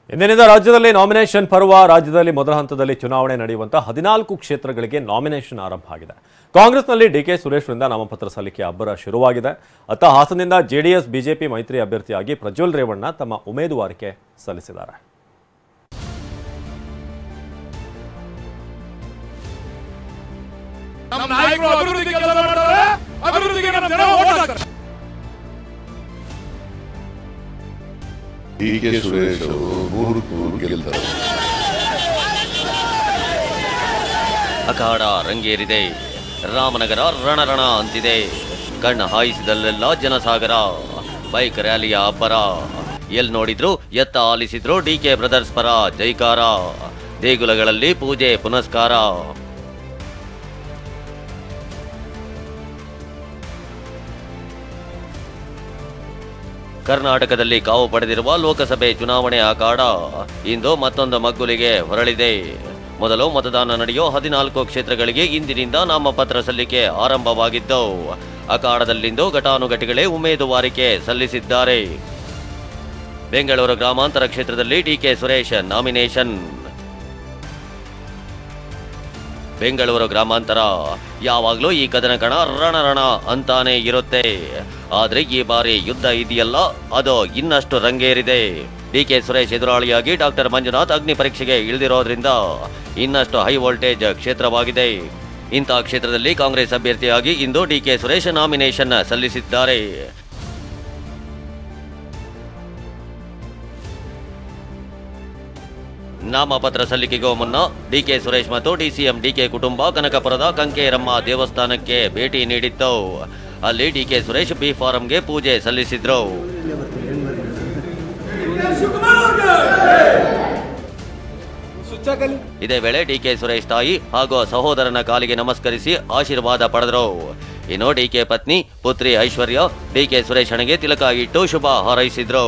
ಇಂದಿನಿಂದ ರಾಜ್ಯದಲ್ಲಿ ನಾಮಿನೇಷನ್ ಪರ್ವ. ರಾಜ್ಯದಲ್ಲಿ ಮೊದಲ ಹಂತದಲ್ಲಿ ಚುನಾವಣೆ ನಡೆಯುವಂತಹ 14 ಕ್ಷೇತ್ರಗಳಿಗೆ ನಾಮಿನೇಷನ್ ಆರಂಭ ಆಗಿದೆ. ಕಾಂಗ್ರೆಸ್ನಲ್ಲಿ ಡಿಕೆ ಸುರೇಶ್ರಿಂದ ನಾಮಪತ್ರ ಸಲ್ಲಿಕೆ ಅಬ್ಬರ ಶುರುವಾಗಿದೆ. ಅತ್ತ ಹಾಸನದಿಂದ ಜೆಡಿಎಸ್ ಬಿಜೆಪಿ ಮೈತ್ರಿ ಅಭ್ಯರ್ಥಿಯಾಗಿ ಪ್ರಜ್ವಲ್ ರೇವಣ್ಣ ತಮ್ಮ ಉಮೇದುವಾರಿಕೆ ಸಲ್ಲಿಸಿದ್ದಾರೆ. ಡಿಕೆ ಸುರೇಶ್ ಅವರು 100 ಗೆಲ್ತಾರೆ. ಅಖಾಡ ರಂಗೇರಿದೆ. ರಾಮನಗರ ರಣರಣ ಅಂತಿದೆ. ಕಣ್ಣು ಹಾಯಿಸಿದಲ್ಲೆಲ್ಲ ಜನಸಾಗರ. ಬೈಕ್ ರ್ಯಾಲಿಯ ಅಬ್ಬರ. ಎಲ್ಲಿ ನೋಡಿದ್ರು ಎತ್ತ ಆಲಿಸಿದ್ರು ಡಿಕೆ ಬ್ರದರ್ಸ್ ಪರ ಜೈಕಾರ. ದೇಗುಲಗಳಲ್ಲಿ ಪೂಜೆ ಪುನಸ್ಕಾರ. ಕರ್ನಾಟಕದಲ್ಲಿ ಕಾವು ಪಡೆದಿರುವ ಲೋಕಸಭೆ ಚುನಾವಣೆ ಅಖಾಡ ಇಂದು ಮತ್ತೊಂದು ಮಗ್ಗುಲಿಗೆ ಹೊರಳಿದೆ. ಮೊದಲು ಮತದಾನ ನಡೆಯೋ 14 ಕ್ಷೇತ್ರಗಳಿಗೆ ಇಂದಿನಿಂದ ನಾಮಪತ್ರ ಸಲ್ಲಿಕೆ ಆರಂಭವಾಗಿದ್ದು, ಅಖಾಡದಲ್ಲಿಂದು ಘಟಾನುಘಟಿಗಳೇ ಉಮೇದುವಾರಿಕೆ ಸಲ್ಲಿಸಿದ್ದಾರೆ. ಬೆಂಗಳೂರು ಗ್ರಾಮಾಂತರ ಕ್ಷೇತ್ರದಲ್ಲಿ ಡಿಕೆ ಸುರೇಶ್ ನಾಮಿನೇಷನ್. ಬೆಂಗಳೂರು ಗ್ರಾಮಾಂತರ ಯಾವಾಗಲೂ ಈ ಕದನ ಕಣ ರಣರಣ ಅಂತಾನೆ ಇರುತ್ತೆ. ಆದ್ರೆ ಈ ಬಾರಿ ಯುದ್ಧ ಇದೆಯಲ್ಲ, ಅದು ಇನ್ನಷ್ಟು ರಂಗೇರಿದೆ. ಡಿಕೆ ಸುರೇಶ್ ಎದುರಾಳಿಯಾಗಿ ಡಾಕ್ಟರ್ ಮಂಜುನಾಥ್ ಅಗ್ನಿ ಪರೀಕ್ಷೆಗೆ ಇಳಿದಿರೋದ್ರಿಂದ ಇನ್ನಷ್ಟು ಹೈ ವೋಲ್ಟೇಜ್ ಕ್ಷೇತ್ರವಾಗಿದೆ. ಇಂಥ ಕ್ಷೇತ್ರದಲ್ಲಿ ಕಾಂಗ್ರೆಸ್ ಅಭ್ಯರ್ಥಿಯಾಗಿ ಇಂದು ಡಿಕೆ ಸುರೇಶ್ ನಾಮಿನೇಷನ್ ಸಲ್ಲಿಸಿದ್ದಾರೆ. ನಾಮಪತ್ರ ಸಲ್ಲಿಕೆಗೂ ಮುನ್ನ ಡಿಕೆ ಸುರೇಶ್ ಮತ್ತು ಡಿಸಿಎಂ ಡಿಕೆ ಕುಟುಂಬ ಕನಕಪುರದ ಕಂಕೇರಮ್ಮ ದೇವಸ್ಥಾನಕ್ಕೆ ಭೇಟಿ ನೀಡಿತ್ತು. ಅಲ್ಲಿ ಡಿಕೆ ಸುರೇಶ್ ಬಿ ಫಾರಂಗೆ ಪೂಜೆ ಸಲ್ಲಿಸಿದ್ರು. ಇದೇ ವೇಳೆ ಡಿಕೆ ಸುರೇಶ್ ತಾಯಿ ಹಾಗೂ ಸಹೋದರನ ಕಾಲಿಗೆ ನಮಸ್ಕರಿಸಿ ಆಶೀರ್ವಾದ ಪಡೆದರು. ಇನ್ನು ಡಿಕೆ ಪತ್ನಿ ಪುತ್ರಿ ಐಶ್ವರ್ಯ ಡಿಕೆ ಸುರೇಶ್ ಹಣೆಗೆ ತಿಲಕ ಇಟ್ಟು ಶುಭ ಹಾರೈಸಿದ್ರು.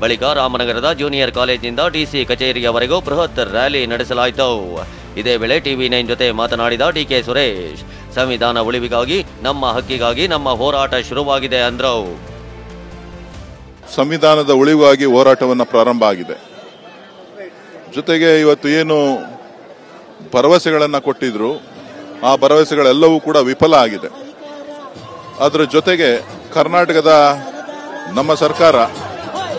ಬಳಿಕ ರಾಮನಗರದ ಜೂನಿಯರ್ ಕಾಲೇಜಿನಿಂದ ಡಿಸಿ ಕಚೇರಿಯವರೆಗೂ ಬೃಹತ್ ರ್ಯಾಲಿ ನಡೆಸಲಾಯಿತು. ಇದೇ ವೇಳೆ ಟಿವಿ9 ಜೊತೆ ಮಾತನಾಡಿದ ಡಿಕೆ ಸುರೇಶ್, ಸಂವಿಧಾನ ಉಳಿವಿಗಾಗಿ ನಮ್ಮ ಹಕ್ಕಿಗಾಗಿ ನಮ್ಮ ಹೋರಾಟ ಶುರುವಾಗಿದೆ ಅಂದ್ರು. ಸಂವಿಧಾನದ ಉಳಿವಾಗಿ ಹೋರಾಟವನ್ನು ಪ್ರಾರಂಭ ಆಗಿದೆ. ಜೊತೆಗೆ ಇವತ್ತು ಏನು ಭರವಸೆಗಳನ್ನು ಕೊಟ್ಟಿದ್ರು, ಆ ಭರವಸೆಗಳೆಲ್ಲವೂ ಕೂಡ ವಿಫಲ ಆಗಿದೆ. ಅದರ ಜೊತೆಗೆ ಕರ್ನಾಟಕದ ನಮ್ಮ ಸರ್ಕಾರ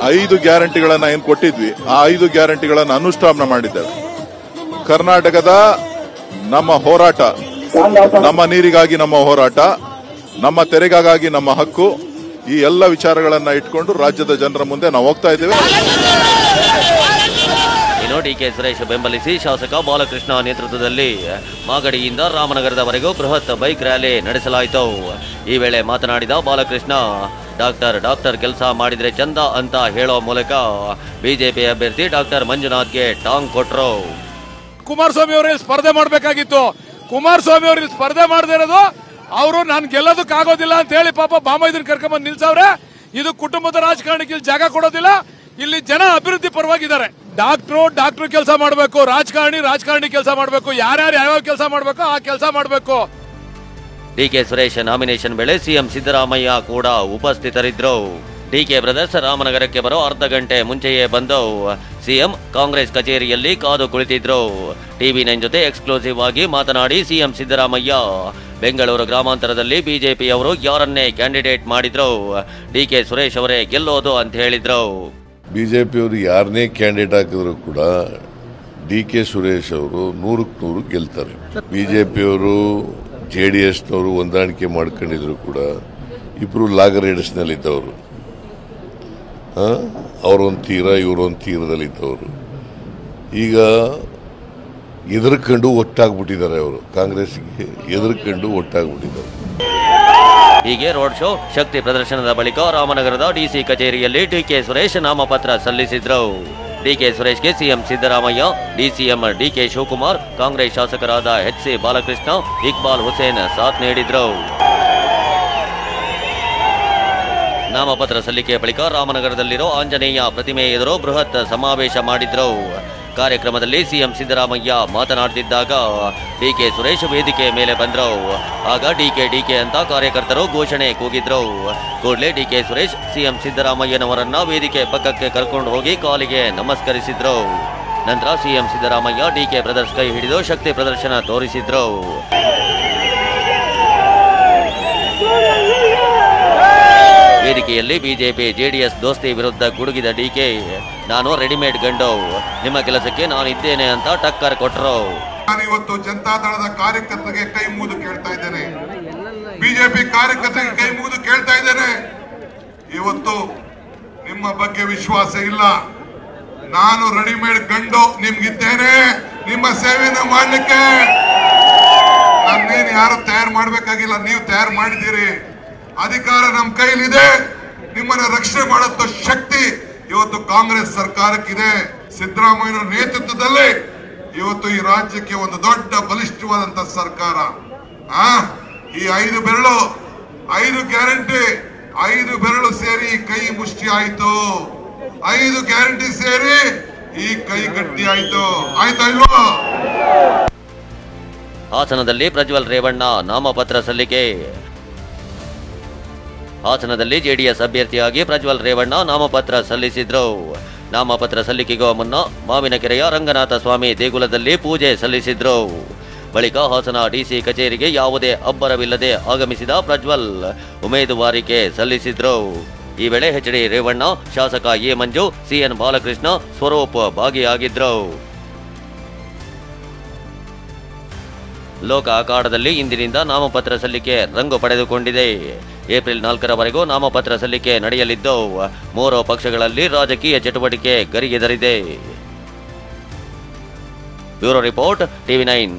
5 ಗ್ಯಾರಂಟಿಗಳನ್ನು ಏನು ಕೊಟ್ಟಿದ್ವಿ, ಆ 5 ಗ್ಯಾರಂಟಿಗಳನ್ನು ಅನುಷ್ಠಾನ ಮಾಡಿದ್ದೇವೆ. ಕರ್ನಾಟಕದ ನಮ್ಮ ಹೋರಾಟ, ನಮ್ಮ ನೀರಿಗಾಗಿ ನಮ್ಮ ಹೋರಾಟ, ನಮ್ಮ ತೆರಿಗೆಗಾಗಿ ನಮ್ಮ ಹಕ್ಕು, ಈ ಎಲ್ಲ ವಿಚಾರಗಳನ್ನು ಇಟ್ಕೊಂಡು ರಾಜ್ಯದ ಜನರ ಮುಂದೆ ನಾವು ಹೋಗ್ತಾ ಇದ್ದೇವೆ. ಇನ್ನು ಡಿಕೆ ಸುರೇಶ್ ಬೆಂಬಲಿಸಿ ಶಾಸಕ ಬಾಲಕೃಷ್ಣ ನೇತೃತ್ವದಲ್ಲಿ ಮಾಗಡಿಯಿಂದ ರಾಮನಗರದವರೆಗೂ ಬೃಹತ್ ಬೈಕ್ ರ್ಯಾಲಿ ನಡೆಸಲಾಯಿತು. ಈ ವೇಳೆ ಮಾತನಾಡಿದ ಬಾಲಕೃಷ್ಣ, ಡಾಕ್ಟರ್ ಕೆಲಸ ಮಾಡಿದ್ರೆ ಚಂದ ಅಂತ ಹೇಳೋ ಮೂಲಕ ಬಿಜೆಪಿ ಅಭ್ಯರ್ಥಿ ಡಾಕ್ಟರ್ ಮಂಜುನಾಥ್ಗೆ ಟಾಂಗ್ ಕೊಟ್ರು. ಕುಮಾರಸ್ವಾಮಿ ಅವರಲ್ಲಿ ಸ್ಪರ್ಧೆ ಮಾಡಬೇಕಾಗಿತ್ತು. ಕುಮಾರಸ್ವಾಮಿ ಅವರಲ್ಲಿ ಸ್ಪರ್ಧೆ ಮಾಡದೇ ಇರೋದು ಅವರು ನಾನು ಗೆಲ್ಲೋದಕ್ಕಾಗೋದಿಲ್ಲ ಅಂತ ಹೇಳಿ ಪಾಪ ಬಾಮೈದನ್ ಕರ್ಕೊಂಡ್ಬಂದು ನಿಲ್ಸವ್ರೆ. ಇದು ಕುಟುಂಬದ ರಾಜಕಾರಣಕ್ಕೆ ಇಲ್ಲಿ ಜಾಗ ಕೊಡೋದಿಲ್ಲ. ಇಲ್ಲಿ ಜನ ಅಭಿವೃದ್ಧಿ ಪರವಾಗಿದ್ದಾರೆ. ಡಾಕ್ಟ್ರು ಕೆಲಸ ಮಾಡಬೇಕು, ರಾಜಕಾರಣಿ ಕೆಲಸ ಮಾಡಬೇಕು, ಯಾರ್ಯಾರು ಯಾವ್ಯಾವ ಕೆಲಸ ಮಾಡಬೇಕು ಆ ಕೆಲಸ ಮಾಡಬೇಕು. ಡಿಕೆ ಸುರೇಶ್ ನಾಮಿನೇಷನ್ ವೇಳೆ ಸಿಎಂ ಸಿದ್ದರಾಮಯ್ಯ ಕೂಡ ಉಪಸ್ಥಿತರಿದ್ದರು. ಡಿಕೆ ಬ್ರದರ್ಸ್ ರಾಮನಗರಕ್ಕೆ ಬರೋ ಅರ್ಧ ಗಂಟೆ ಮುಂಚೆಯೇ ಬಂದು ಸಿಎಂ ಕಾಂಗ್ರೆಸ್ ಕಚೇರಿಯಲ್ಲಿ ಕಾದು ಕುಳಿತಿದ್ರು. ಟಿವಿ9 ಜೊತೆ ಎಕ್ಸ್ಕ್ಲೂಸಿವ್ ಆಗಿ ಮಾತನಾಡಿ ಸಿಎಂ ಸಿದ್ದರಾಮಯ್ಯ, ಬೆಂಗಳೂರು ಗ್ರಾಮಾಂತರದಲ್ಲಿ ಬಿಜೆಪಿಯವರು ಯಾರನ್ನೇ ಕ್ಯಾಂಡಿಡೇಟ್ ಮಾಡಿದ್ರು, ಡಿಕೆ ಸುರೇಶ್ ಅವರೇ ಗೆಲ್ಲೋದು ಅಂತ ಹೇಳಿದ್ರು. ಬಿಜೆಪಿಯವರು ಯಾರನ್ನೇ ಕ್ಯಾಂಡಿಡೇಟ್ ಹಾಕಿದ್ರು ಕೂಡ ಡಿಕೆ ಸುರೇಶ್ ಅವರು 100% ಗೆಲ್ತಾರೆ. ಬಿಜೆಪಿಯವರು ಜೆಡಿಎಸ್ನವರು ಹೊಂದಾಣಿಕೆ ಮಾಡ್ಕೊಂಡಿದ್ರು ಕೂಡ ಇಬ್ರು ಲಾಗರ್ ರೇಡಸ್ನಲ್ಲಿದ್ದವರು, ಅವರೊಂದು ತೀರ ಇವರೊಂದು ತೀರದಲ್ಲಿದ್ದವರು. ಈಗ ಎದುರ್ಕೊಂಡು ಒಟ್ಟಾಗ್ಬಿಟ್ಟಿದ್ದಾರೆ. ಅವರು ಕಾಂಗ್ರೆಸ್ಗೆ ಎದುರ್ಕೊಂಡು ಒಟ್ಟಾಗ್ಬಿಟ್ಟಿದ್ದಾರೆ. ಹೀಗೆ ರೋಡ್ ಶೋ ಶಕ್ತಿ ಪ್ರದರ್ಶನದ ಬಳಿಕ ರಾಮನಗರದ ಡಿಸಿ ಕಚೇರಿಯಲ್ಲಿ ಡಿಕೆ ಸುರೇಶ್ ನಾಮಪತ್ರ ಸಲ್ಲಿಸಿದ್ರು. ಡಿಕೆ ಸುರೇಶ್ಗೆ CM Siddaramaiah, DCM DK Shivakumar, Congress ಶಾಸಕರಾದ ಎಚ್.ಸಿ. ಬಾಲಕೃಷ್ಣ, ಇಕ್ಬಾಲ್ ಹುಸೇನ್ ಸಾಥ್ ನೀಡಿದ್ರು. ನಾಮಪತ್ರ ಸಲ್ಲಿಕೆ ಬಳಿಕ ರಾಮನಗರದಲ್ಲಿರೋ ಆಂಜನೇಯ ಪ್ರತಿಮೆ ಎದುರು ಬೃಹತ್ ಸಮಾವೇಶ ಮಾಡಿದ್ರು. ಕಾರ್ಯಕ್ರಮದಲ್ಲಿ ಸಿಎಂ ಸಿದ್ದರಾಮಯ್ಯ ಮಾತನಾಡುತ್ತಿದ್ದಾಗ ಡಿಕೆ ಸುರೇಶ್ ವೇದಿಕೆ ಮೇಲೆ ಬಂದ್ರು. ಆಗ ಡಿಕೆ ಅಂತ ಕಾರ್ಯಕರ್ತರು ಘೋಷಣೆ ಕೂಗಿದ್ರು. ಕೂಡಲೇ ಡಿಕೆ ಸುರೇಶ್ ಸಿಎಂ ಸಿದ್ದರಾಮಯ್ಯನವರನ್ನ ವೇದಿಕೆ ಪಕ್ಕಕ್ಕೆ ಕರ್ಕೊಂಡು ಹೋಗಿ ಕಾಲಿಗೆ ನಮಸ್ಕರಿಸಿದ್ರು. ನಂತರ ಸಿಎಂ ಸಿದ್ದರಾಮಯ್ಯ ಡಿಕೆ ಬ್ರದರ್ಸ್ ಕೈ ಹಿಡಿದು ಶಕ್ತಿ ಪ್ರದರ್ಶನ ತೋರಿಸಿದ್ರು. ವೇದಿಕೆಯಲ್ಲಿ ಬಿಜೆಪಿ ಜೆಡಿಎಸ್ ದೋಸ್ತಿ ವಿರುದ್ಧ ಗುಡುಗಿದ ಡಿಕೆ, ನಾನು ರೆಡಿಮೇಡ್ ಗಂಡು, ನಿಮ್ಮ ಕೆಲಸಕ್ಕೆ ನಾನಿದ್ದೇನೆ ಅಂತ ಟಕ್ಕರ್ ಕೊಟ್ಟರು. ನಾನಿವತ್ತು ಜನತಾದಳದ ಕಾರ್ಯಕರ್ತರಿಗೆ ಕೈ ಮುಗಿದು ಕೇಳ್ತಾ ಇದ್ದೇನೆ, ಬಿಜೆಪಿ ಕಾರ್ಯಕರ್ತರಿಗೆ ಕೈ ಮುಗಿದು ಕೇಳ್ತಾ ಇದ್ದೇನೆ, ಇವತ್ತು ನಿಮ್ಮ ಬಗ್ಗೆ ವಿಶ್ವಾಸ ಇಲ್ಲ, ನಾನು ರೆಡಿಮೇಡ್ ಗಂಡು ನಿಮ್ಗಿದ್ದೇನೆ, ನಿಮ್ಮ ಸೇವೆಯನ್ನು ಮಾಡಲಿಕ್ಕೆ ನನ್ನೇನು ಯಾರು ತಯಾರು ಮಾಡಬೇಕಾಗಿಲ್ಲ, ನೀವು ತಯಾರು ಮಾಡಿದ್ದೀರಿ. ಅಧಿಕಾರ ನಮ್ಮ ಕೈಲಿದೆ, ನಿಮ್ಮನ್ನ ರಕ್ಷಣೆ ಮಾಡುತ್ತ ಶಕ್ತಿ ಇವತ್ತು ಕಾಂಗ್ರೆಸ್ ಸರ್ಕಾರಕ್ಕಿದೆ. ಸಿದ್ದರಾಮಯ್ಯನ ನೇತೃತ್ವದಲ್ಲಿ ಇವತ್ತು ಈ ರಾಜ್ಯಕ್ಕೆ ಒಂದು ದೊಡ್ಡ ಬಲಿಷ್ಠವಾದಂತ ಸರ್ಕಾರ. ಈ 5 ಬೆರಳು, 5 ಗ್ಯಾರಂಟಿ, 5 ಬೆರಳು ಸೇರಿ ಕೈ ಮುಷ್ಟಿ ಆಯ್ತು, 5 ಗ್ಯಾರಂಟಿ ಸೇರಿ ಈ ಕೈ ಗಟ್ಟಿ ಆಯ್ತು. ಆಯ್ತಾ ಇಲ್ವಾ? ಹಾಸನದಲ್ಲಿ ಪ್ರಜ್ವಲ್ ರೇವಣ್ಣ ನಾಮಪತ್ರ ಸಲ್ಲಿಕೆ. ಹಾಸನದಲ್ಲಿ ಜೆಡಿಎಸ್ ಅಭ್ಯರ್ಥಿಯಾಗಿ ಪ್ರಜ್ವಲ್ ರೇವಣ್ಣ ನಾಮಪತ್ರ ಸಲ್ಲಿಸಿದ್ರು. ನಾಮಪತ್ರ ಸಲ್ಲಿಕೆಗೂ ಮುನ್ನ ಮಾವಿನಕೆರೆಯ ರಂಗನಾಥ ಸ್ವಾಮಿ ದೇಗುಲದಲ್ಲಿ ಪೂಜೆ ಸಲ್ಲಿಸಿದ್ರು. ಬಳಿಕ ಹಾಸನ ಡಿಸಿ ಕಚೇರಿಗೆ ಯಾವುದೇ ಅಬ್ಬರವಿಲ್ಲದೆ ಆಗಮಿಸಿದ ಪ್ರಜ್ವಲ್ ಉಮೇದುವಾರಿಕೆ ಸಲ್ಲಿಸಿದ್ರು. ಈ ವೇಳೆ ಎಚ್.ಡಿ. ರೇವಣ್ಣ, ಶಾಸಕ ಎ. ಮಂಜು, ಸಿಎನ್ ಬಾಲಕೃಷ್ಣ, ಸ್ವರೂಪ್ ಭಾಗಿಯಾಗಿದ್ರು. ಲೋಕ ಅಖಾಡದಲ್ಲಿ ಇಂದಿನಿಂದ ನಾಮಪತ್ರ ಸಲ್ಲಿಕೆ ರಂಗು ಪಡೆದುಕೊಂಡಿದೆ. ಏಪ್ರಿಲ್ 4ರವರೆಗೂ ನಾಮಪತ್ರ ಸಲ್ಲಿಕೆ ನಡೆಯಲಿದ್ದು 3 ಪಕ್ಷಗಳಲ್ಲಿ ರಾಜಕೀಯ ಚಟುವಟಿಕೆ ಗರಿಗೆದರಿದೆ. Bureau report, TV9.